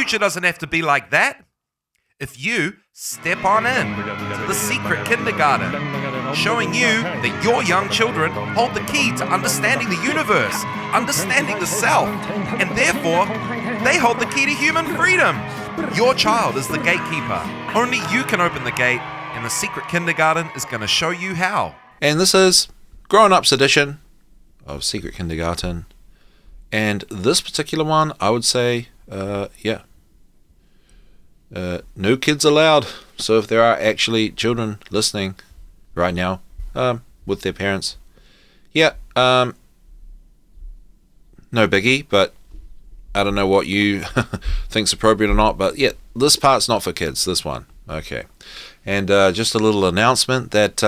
future doesn't have to be like that. If you step on in to the secret kindergarten, showing you that your young children hold the key to understanding the universe, understanding the self, and therefore they hold the key to human freedom. Your child is the gatekeeper. Only you can open the gate, and the secret kindergarten is going to show you how. And this is Grown-Ups edition of Secret Kindergarten. And this particular one, I would say, no kids allowed. So if there are actually children listening right now with their parents, no biggie, but I don't know what you think's appropriate or not, but yeah, this part's not for kids, this one. Okay. And just a little announcement that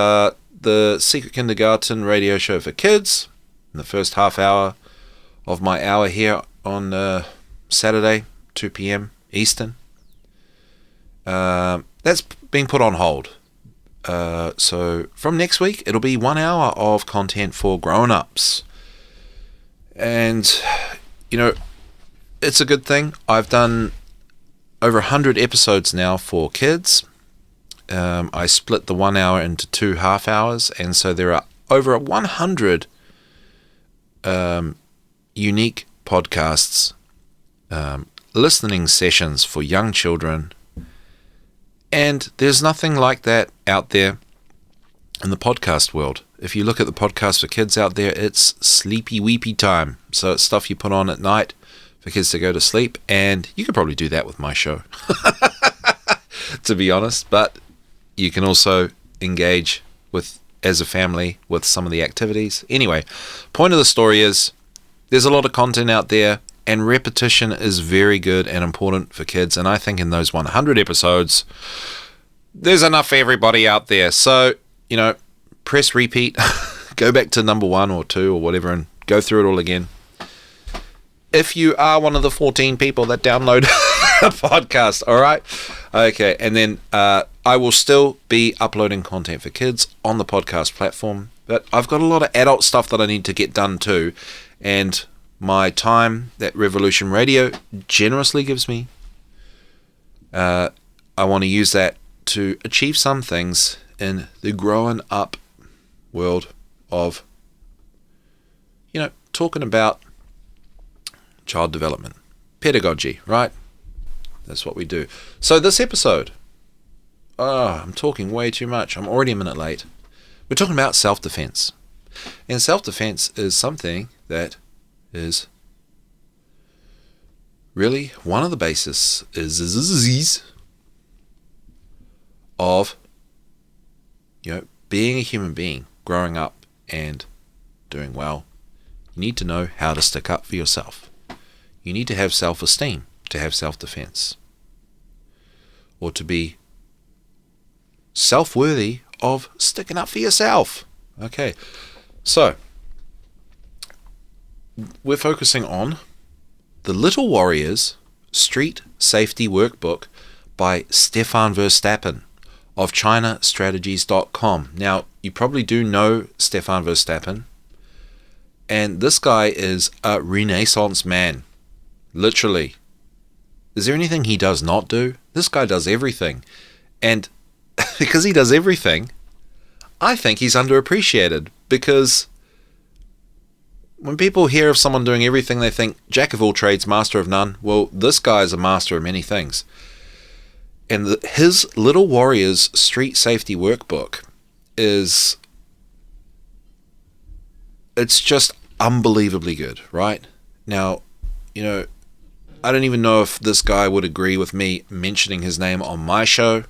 the Secret Kindergarten radio show for kids, in the first half hour of my hour here on Saturday, 2 p.m. Eastern, that's being put on hold. So from next week, it'll be 1 hour of content for grown-ups. And, it's a good thing. I've done over 100 episodes now for kids. I split the 1 hour into 2 half hours, and so there are over 100 unique podcasts, listening sessions for young children, and there's nothing like that out there in the podcast world. If you look at the podcast for kids out there, it's sleepy weepy time. So it's stuff you put on at night for kids to go to sleep, and you could probably do that with my show, to be honest. But you can also engage with, as a family, with some of the activities. Anyway, point of the story is there's a lot of content out there, and repetition is very good and important for kids. And I think in those 100 episodes, there's enough for everybody out there. So, press repeat, go back to number 1 or 2 or whatever, and go through it all again. If you are one of the 14 people that download a podcast, all right? Okay, and then I will still be uploading content for kids on the podcast platform, but I've got a lot of adult stuff that I need to get done too, and my time that Revolution Radio generously gives me, I want to use that to achieve some things in the growing up world of, talking about child development, pedagogy, right? That's what we do. So this episode, I'm talking way too much. I'm already a minute late. We're talking about self-defense. And self-defense is something that is really one of the bases of, being a human being, growing up and doing well. You need to know how to stick up for yourself. You need to have self-esteem to have self-defense, or to be self-worthy of sticking up for yourself. Okay, so we're focusing on the Little Warriors Street Safety Workbook by Stefan Verstappen of ChinaStrategies.com. Now, you probably do know Stefan Verstappen, and this guy is a Renaissance man. Literally. Is there anything he does not do? This guy does everything. And because he does everything, I think he's underappreciated, because when people hear of someone doing everything, they think jack of all trades, master of none. Well, this guy is a master of many things. And his Little Warriors Street Safety Workbook it's just unbelievably good, right? Now, I don't even know if this guy would agree with me mentioning his name on my show,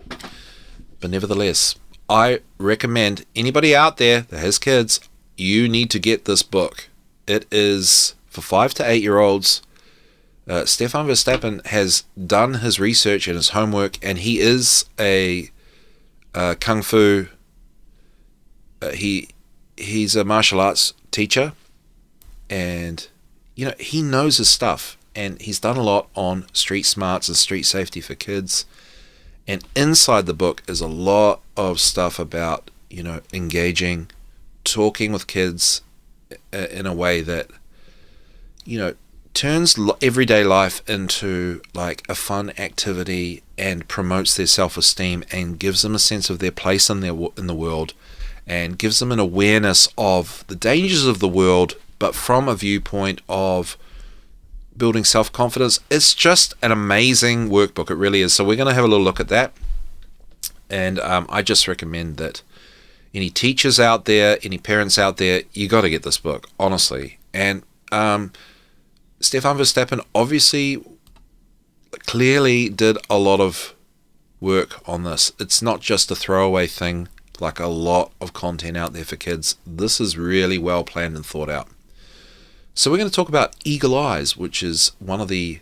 but nevertheless, I recommend anybody out there that has kids, you need to get this book. It is for 5 to 8 year olds. Stefan Verstappen has done his research and his homework, and he is a kung fu. He's a martial arts teacher, and he knows his stuff, and he's done a lot on street smarts and street safety for kids. And inside the book is a lot of stuff about engaging, talking with kids in a way that turns everyday life into like a fun activity and promotes their self-esteem and gives them a sense of their place in the world, and gives them an awareness of the dangers of the world, but from a viewpoint of building self-confidence. It's just an amazing workbook. It really is. So we're going to have a little look at that. And I just recommend that any teachers out there, any parents out there, you got to get this book, honestly. And Stefan Verstappen obviously clearly did a lot of work on this. It's not just a throwaway thing, like a lot of content out there for kids. This is really well planned and thought out. So we're going to talk about eagle eyes, which is one of the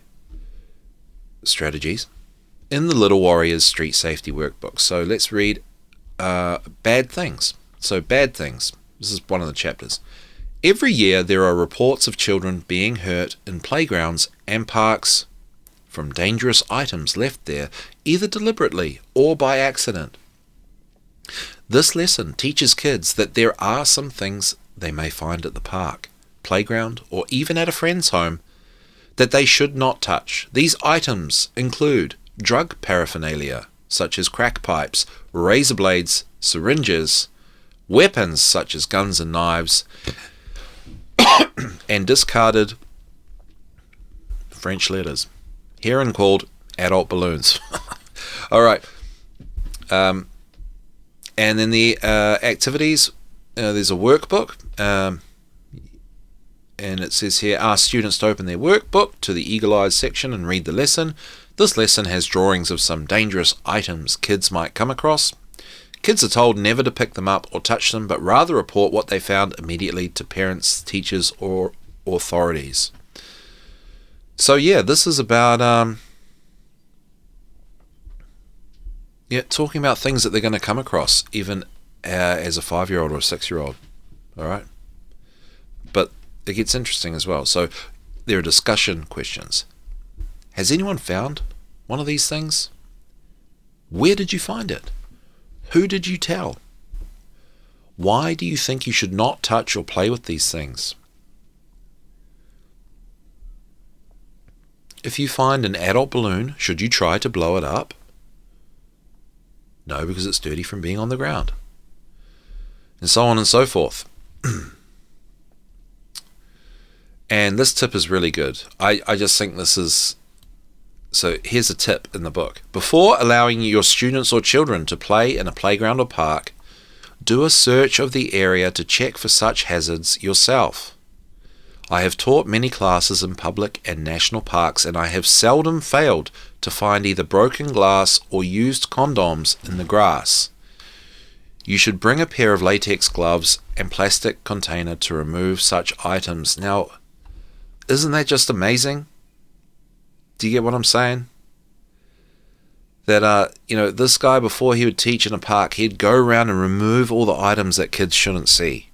strategies in the Little Warriors Street Safety Workbook. So let's read bad things. So bad things. This is one of the chapters. Every year there are reports of children being hurt in playgrounds and parks from dangerous items left there, either deliberately or by accident. This lesson teaches kids that there are some things they may find at the park, playground, or even at a friend's home that they should not touch. These items include drug paraphernalia, such as crack pipes, razor blades, syringes, weapons such as guns and knives, and discarded French letters, herein called adult balloons. All right. And then the activities, there's a workbook, and it says here, ask students to open their workbook to the Eagle Eyes section and read the lesson. This lesson has drawings of some dangerous items kids might come across. Kids are told never to pick them up or touch them, but rather report what they found immediately to parents, teachers, or authorities. So yeah, this is about talking about things that they're going to come across, even as a 5-year-old or a 6-year-old. All right, but it gets interesting as well. So there are discussion questions. Has anyone found one of these things? Where did you find it? Who did you tell? Why do you think you should not touch or play with these things? If you find an adult balloon, should you try to blow it up? No, because it's dirty from being on the ground. And so on and so forth. And this tip is really good. I just think this is... So here's a tip in the book. Before allowing your students or children to play in a playground or park, do a search of the area to check for such hazards yourself. I have taught many classes in public and national parks, and I have seldom failed to find either broken glass or used condoms in the grass. You should bring a pair of latex gloves and plastic container to remove such items. Now, isn't that just amazing? Do you get what I'm saying? That, this guy, before he would teach in a park, he'd go around and remove all the items that kids shouldn't see.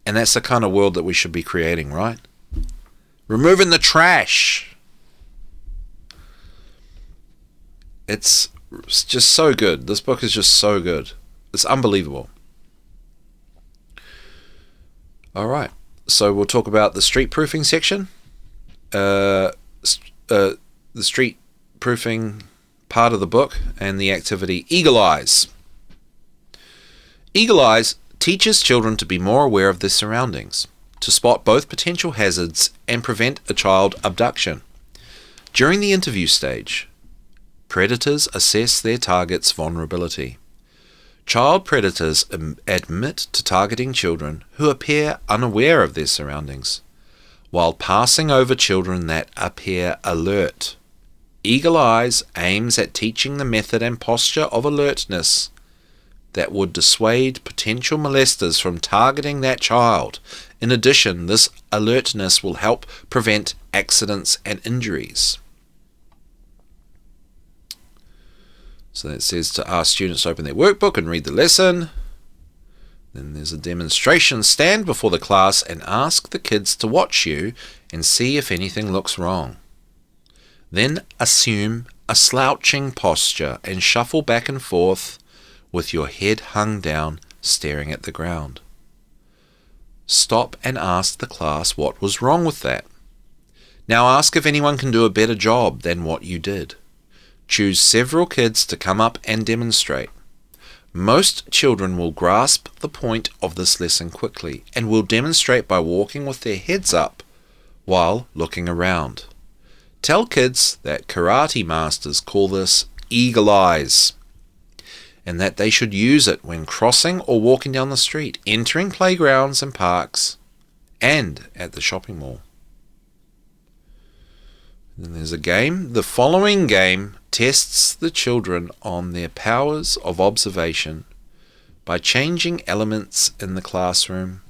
And that's the kind of world that we should be creating, right? Removing the trash. It's just so good. This book is just so good. It's unbelievable. All right. So we'll talk about the street proofing section. The street proofing part of the book and the activity Eagle Eyes. Eagle Eyes teaches children to be more aware of their surroundings, to spot both potential hazards and prevent a child abduction. During the interview stage, predators assess their target's vulnerability. Child predators admit to targeting children who appear unaware of their surroundings, while passing over children that appear alert. Eagle Eyes aims at teaching the method and posture of alertness that would dissuade potential molesters from targeting that child. In addition, this alertness will help prevent accidents and injuries. So it says to ask students to open their workbook and read the lesson. Then there's a demonstration. Stand before the class and ask the kids to watch you and see if anything looks wrong. Then assume a slouching posture and shuffle back and forth with your head hung down, staring at the ground. Stop and ask the class what was wrong with that. Now ask if anyone can do a better job than what you did. Choose several kids to come up and demonstrate. Most children will grasp the point of this lesson quickly and will demonstrate by walking with their heads up while looking around. Tell kids that karate masters call this eagle eyes, and that they should use it when crossing or walking down the street, entering playgrounds and parks, and at the shopping mall. Then there's a game. The following game tests the children on their powers of observation by changing elements in the classroom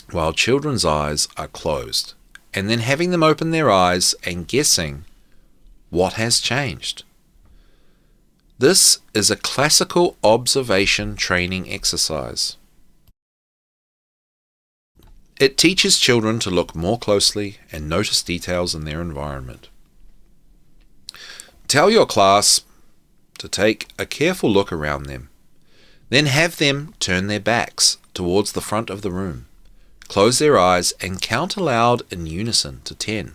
while children's eyes are closed, and then having them open their eyes and guessing what has changed. This is a classical observation training exercise. It teaches children to look more closely and notice details in their environment. Tell your class to take a careful look around them. Then have them turn their backs towards the front of the room, close their eyes and count aloud in unison to 10.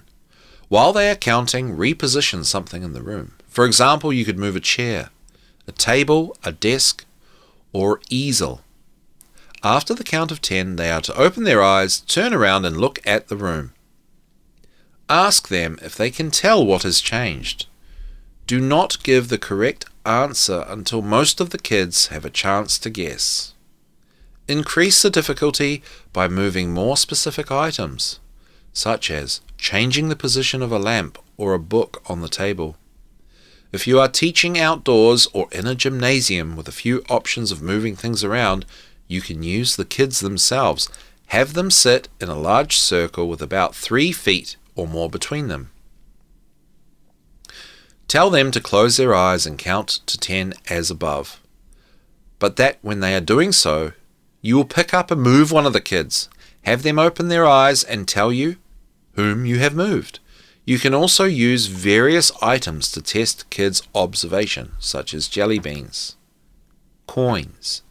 While they are counting, reposition something in the room. For example, you could move a chair, a table, a desk, or easel. After the count of 10, they are to open their eyes, turn around and look at the room. Ask them if they can tell what has changed. Do not give the correct answer until most of the kids have a chance to guess. Increase the difficulty by moving more specific items, such as changing the position of a lamp or a book on the table. If you are teaching outdoors or in a gymnasium with a few options of moving things around, you can use the kids themselves. Have them sit in a large circle with about 3 feet or more between them. Tell them to close their eyes and count to 10 as above, but that when they are doing so, you will pick up and move one of the kids. Have them open their eyes and tell you whom you have moved. You can also use various items to test kids' observation, such as jelly beans, coins,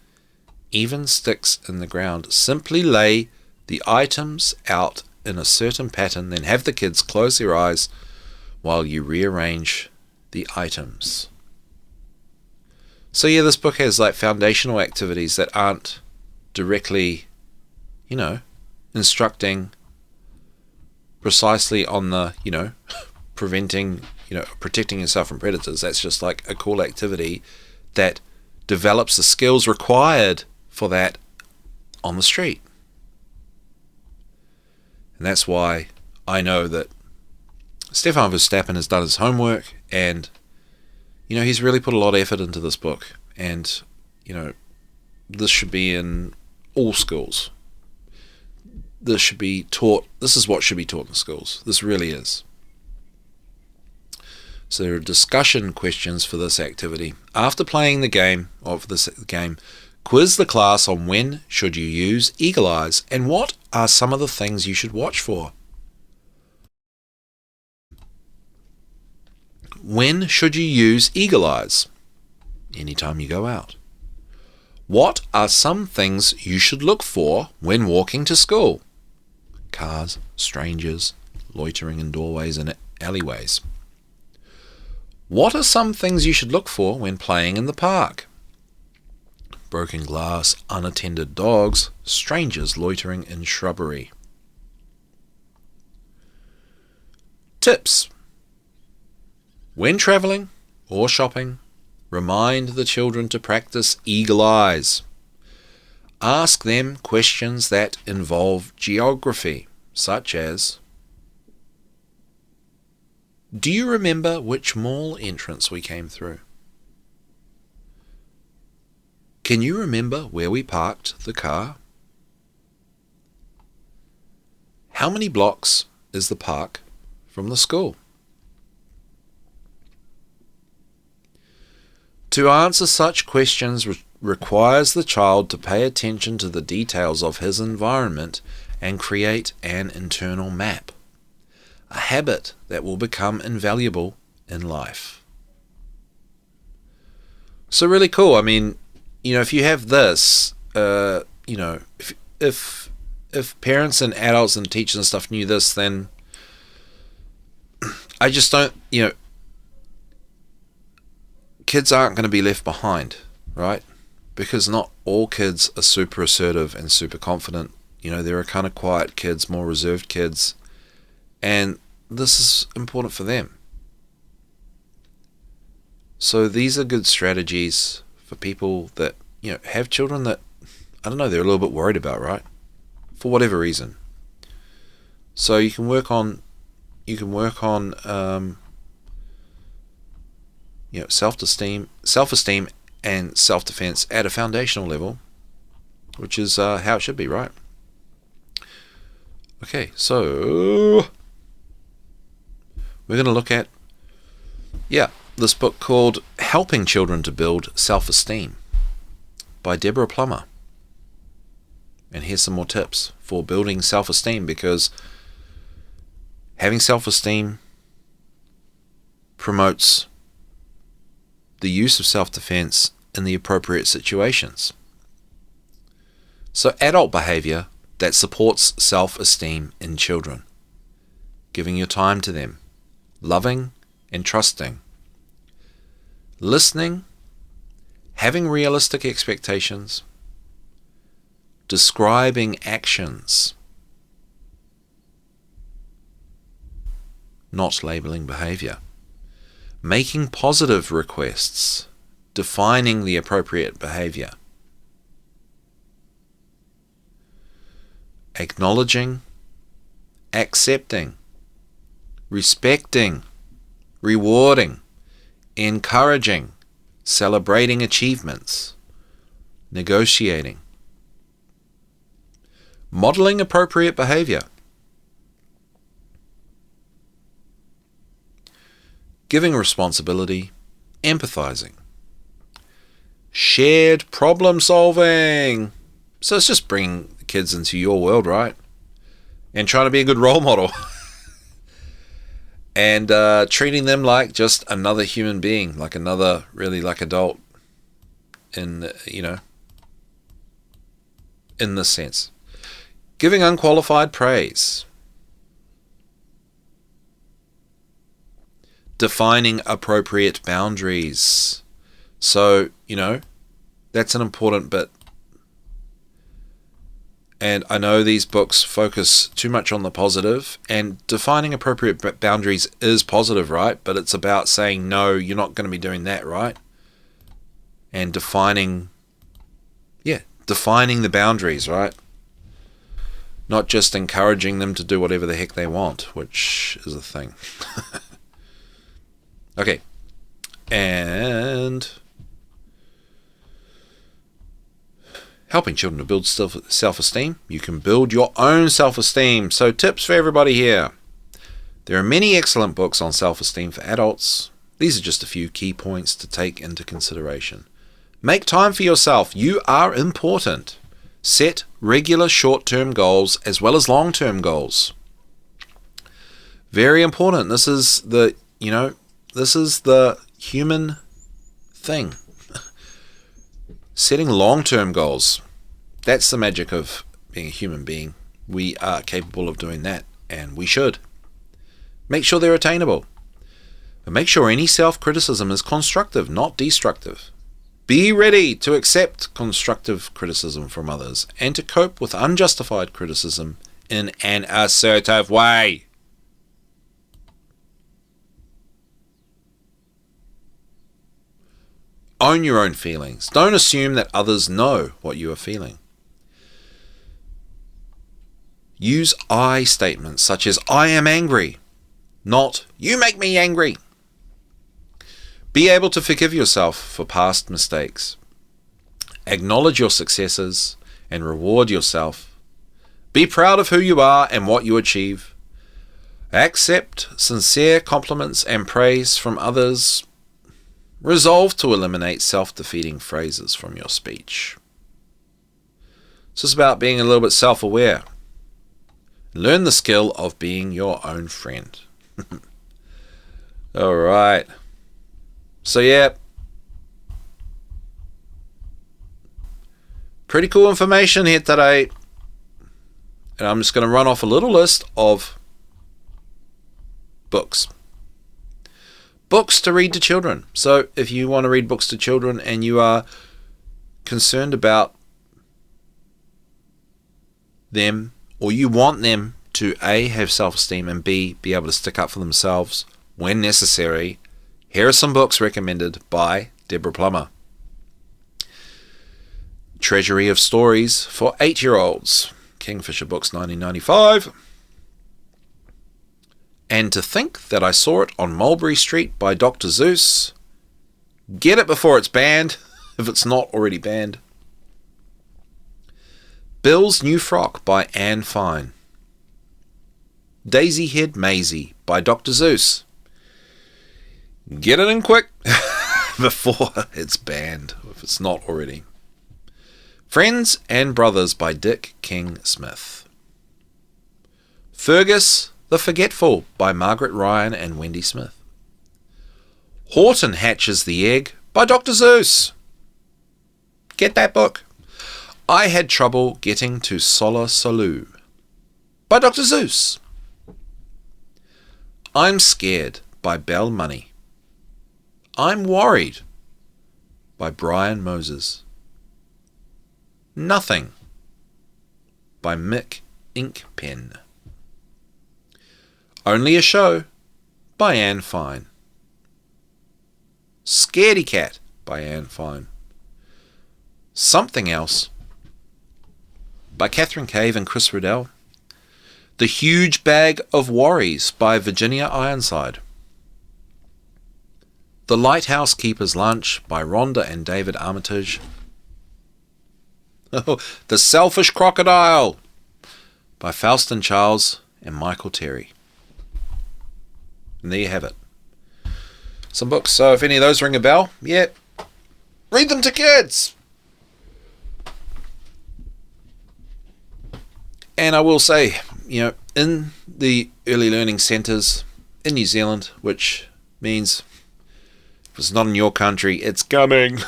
even sticks in the ground. Simply lay the items out in a certain pattern, then have the kids close their eyes while you rearrange the items. So yeah, this book has like foundational activities that aren't directly, instructing precisely on the, protecting yourself from predators. That's just like a cool activity that develops the skills required for that on the street. And that's why I know that Stefan Verstappen has done his homework, and he's really put a lot of effort into this book, and this should be in all schools. This is what should be taught in schools. This really is. So there are discussion questions for this activity. After playing the game, quiz the class on when should you use eagle eyes and what are some of the things you should watch for. When should you use eagle eyes? Anytime you go out. What are some things you should look for when walking to school? Cars, strangers, loitering in doorways and alleyways. What are some things you should look for when playing in the park? Broken glass, unattended dogs, strangers loitering in shrubbery. Tips. When travelling or shopping, remind the children to practice eagle eyes. Ask them questions that involve geography, such as, do you remember which mall entrance we came through? Can you remember where we parked the car? How many blocks is the park from the school? To answer such questions requires the child to pay attention to the details of his environment and create an internal map, a habit that will become invaluable in life. So really cool. I mean, if you have this, if parents and adults and teachers and stuff knew this, then I just don't, kids aren't going to be left behind, right? Because not all kids are super assertive and super confident. There are kind of quiet kids, more reserved kids, and this is important for them. So these are good strategies for people that, have children that, I don't know, they're a little bit worried about, right? For whatever reason. So you can work on self-esteem and self-defense at a foundational level, which is how it should be, right? Okay, so we're going to look at, this book called Helping Children to Build Self-Esteem by Deborah Plummer. And here's some more tips for building self-esteem, because having self-esteem promotes the use of self-defense in the appropriate situations. So adult behavior that supports self-esteem in children: giving your time to them, loving and trusting, listening, having realistic expectations, describing actions, not labeling behavior, making positive requests, defining the appropriate behavior, acknowledging, accepting, respecting, rewarding, encouraging, celebrating achievements, negotiating, modeling appropriate behavior, giving responsibility, empathizing, shared problem solving. So it's just bringing the kids into your world, right? And trying to be a good role model. And treating them like just another human being, like another adult in this sense. Giving unqualified praise. Defining appropriate boundaries. So, that's an important bit. And I know these books focus too much on the positive, and defining appropriate boundaries is positive, right? But it's about saying, no, you're not going to be doing that, right? And defining the boundaries, right? Not just encouraging them to do whatever the heck they want, which is a thing. Okay. And helping children to build self-esteem. You can build your own self-esteem. So tips for everybody here. There are many excellent books on self-esteem for adults. These are just a few key points to take into consideration. Make time for yourself. You are important. Set regular short-term goals as well as long-term goals. Very important. This is the human thing. Setting long-term goals. That's the magic of being a human being. We are capable of doing that, and we should. Make sure they're attainable. But make sure any self-criticism is constructive, not destructive. Be ready to accept constructive criticism from others and to cope with unjustified criticism in an assertive way. Own your own feelings. Don't assume that others know what you are feeling. Use I statements such as I am angry, not you make me angry. Be able to forgive yourself for past mistakes. Acknowledge your successes and reward yourself. Be proud of who you are and what you achieve. Accept sincere compliments and praise from others. Resolve to eliminate self-defeating phrases from your speech. So it's about being a little bit self-aware. Learn the skill of being your own friend. All right. So yeah, pretty cool information here today. And I'm just going to run off a little list of books books to read to children. So if you want to read books to children and you are concerned about them, or you want them to A, have self-esteem, and B, be able to stick up for themselves when necessary, here are some books recommended by Deborah Plummer. Treasury of Stories for 8-year-olds, Kingfisher Books, 1995. And To Think That I Saw It on Mulberry Street by Dr. Seuss. Get it before it's banned, if it's not already banned. Bill's New Frock by Anne Fine. Daisy Head Maisie by Dr. Seuss. Get it in quick before it's banned, if it's not already. Friends and Brothers by Dick King Smith. Fergus the Forgetful by Margaret Ryan and Wendy Smith. Horton Hatches the Egg by Dr. Seuss. Get that book. I Had Trouble Getting to Sola Solu by Dr. Seuss. I'm Scared by Belle Money. I'm Worried by Brian Moses. Nothing by Mick Inkpen. Only a Show by Anne Fine. Scaredy Cat by Anne Fine. Something Else by Catherine Cave and Chris Riddell. The Huge Bag of Worries by Virginia Ironside. The Lighthouse Keeper's Lunch by Rhonda and David Armitage. The Selfish Crocodile by Faustin Charles and Michael Terry. And there you have it. Some books. So if any of those ring a bell, yeah, read them to kids. And I will say, in the early learning centres in New Zealand, which means if it's not in your country, it's coming.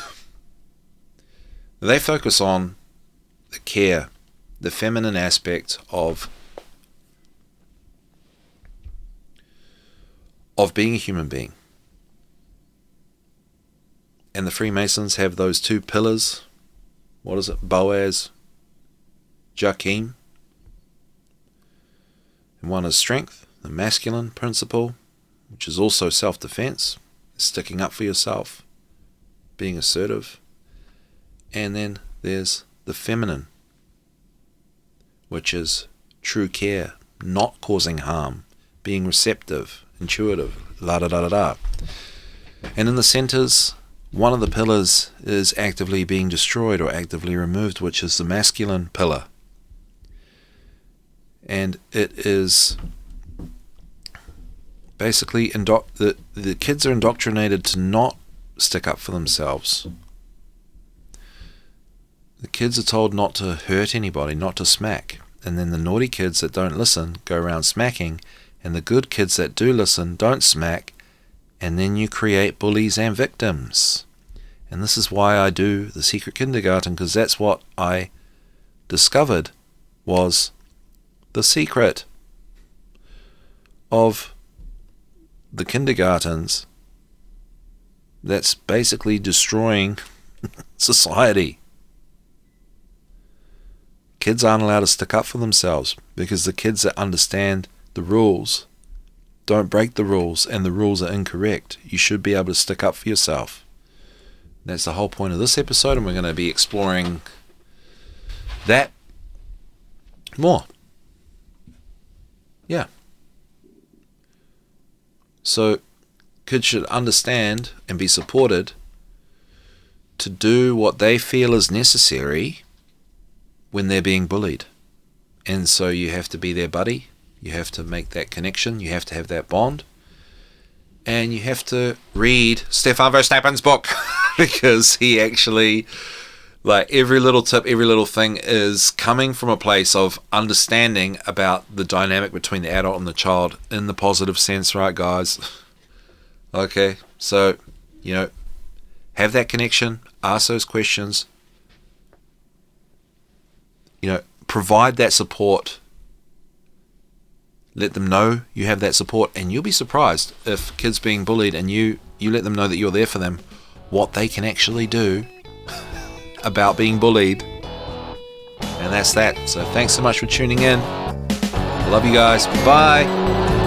They focus on the care, the feminine aspect of being a human being. And the Freemasons have those two pillars. What is it? Boaz, Joachim. And one is strength, the masculine principle, which is also self-defense, sticking up for yourself, being assertive. And then there's the feminine, which is true care, not causing harm, being receptive, intuitive, la-da-da-da-da. And in the centers, one of the pillars is actively being destroyed or actively removed, which is the masculine pillar. And it is basically the kids are indoctrinated to not stick up for themselves. The kids are told not to hurt anybody, not to smack. And then the naughty kids that don't listen go around smacking, and the good kids that do listen don't smack, and then you create bullies and victims. And this is why I do the secret kindergarten, because that's what I discovered was the secret of the kindergartens that's basically destroying society. Kids aren't allowed to stick up for themselves because the kids that understand the rules don't break the rules, and the rules are incorrect. You should be able to stick up for yourself. That's the whole point of this episode, and we're going to be exploring that more. Yeah. So kids should understand and be supported to do what they feel is necessary when they're being bullied. And so you have to be their buddy. You have to make that connection. You have to have that bond. And you have to read Stefan Verstappen's book because he actually, like, every little tip, every little thing is coming from a place of understanding about the dynamic between the adult and the child in the positive sense, right, guys? Okay, so, have that connection, ask those questions, provide that support, let them know you have that support, and you'll be surprised if kids being bullied and you let them know that you're there for them, what they can actually do about being bullied. And that's that. So thanks so much for tuning in. Love you guys. Bye.